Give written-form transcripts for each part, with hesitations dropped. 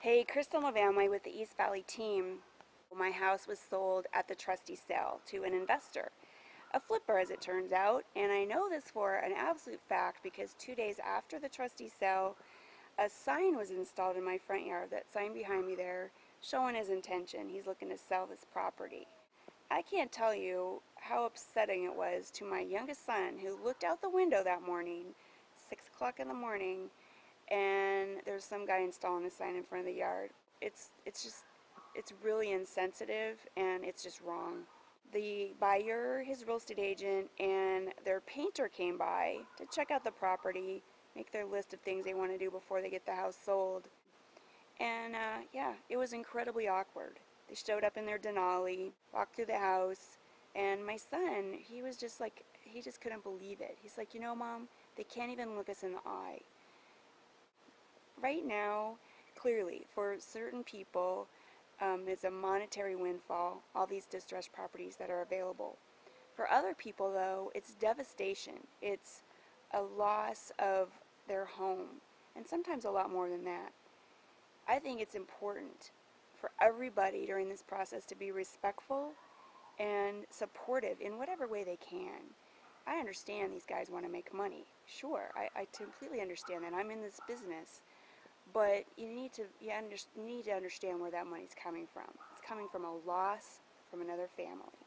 Hey, Crystal Novamway with the East Valley team. My house was sold at the trustee sale to an investor, a flipper as it turns out, and I know this for an absolute fact because 2 days after the trustee sale, a sign was installed in my front yard, that sign behind me there, showing his intention. He's looking to sell this property. I can't tell you how upsetting it was to my youngest son who looked out the window that morning, 6 o'clock in the morning, and there's some guy installing a sign in front of the yard. It's really insensitive and it's just wrong. The buyer, his real estate agent, and their painter came by to check out the property, make their list of things they want to do before they get the house sold. And yeah, it was incredibly awkward. They showed up in their Denali, walked through the house, and my son, he was just like, he just couldn't believe it. He's like, Mom, they can't even look us in the eye. Right now, clearly, for certain people, it's a monetary windfall, all these distressed properties that are available. For other people, though, it's devastation. It's a loss of their home, and sometimes a lot more than that. I think it's important for everybody during this process to be respectful and supportive in whatever way they can. I understand these guys want to make money. Sure, I completely understand that. I'm in this business. But you need to understand where that money's coming from. It's coming from a loss from another family.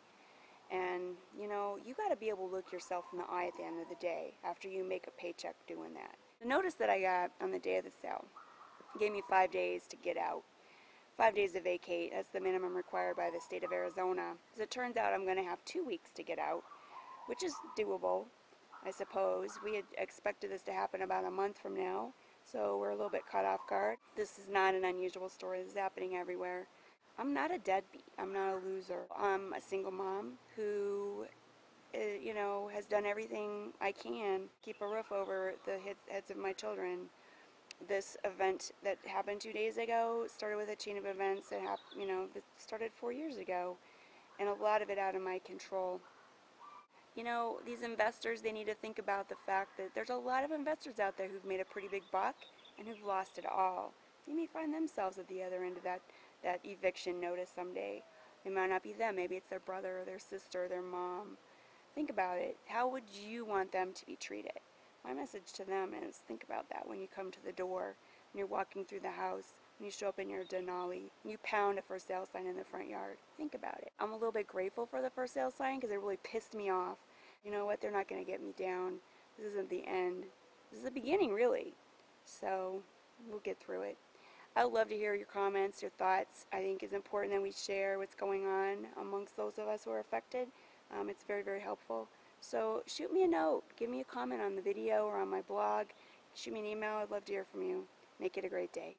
And, you got to be able to look yourself in the eye at the end of the day after you make a paycheck doing that. The notice that I got on the day of the sale gave me 5 days to get out. 5 days to vacate. That's the minimum required by the state of Arizona. As it turns out, I'm going to have 2 weeks to get out, which is doable, I suppose. We had expected this to happen about a month from now. So we're a little bit caught off guard. This is not an unusual story. This is happening everywhere. I'm not a deadbeat. I'm not a loser. I'm a single mom who, has done everything I can to keep a roof over the heads of my children. This event that happened 2 days ago started with a chain of events that that started 4 years ago, and a lot of it out of my control. These investors, they need to think about the fact that there's a lot of investors out there who've made a pretty big buck and who've lost it all. They may find themselves at the other end of that eviction notice someday. It might not be them. Maybe it's their brother or their sister or their mom. Think about it. How would you want them to be treated? My message to them is think about that when you come to the door, when you're walking through the house, when you show up in your Denali, and you pound a for sale sign in the front yard. Think about it. I'm a little bit grateful for the for sale sign because it really pissed me off. You know what? They're not going to get me down. This isn't the end. This is the beginning, really. So we'll get through it. I'd love to hear your comments, your thoughts. I think it's important that we share what's going on amongst those of us who are affected. It's very, very helpful. So shoot me a note. Give me a comment on the video or on my blog. Shoot me an email. I'd love to hear from you. Make it a great day.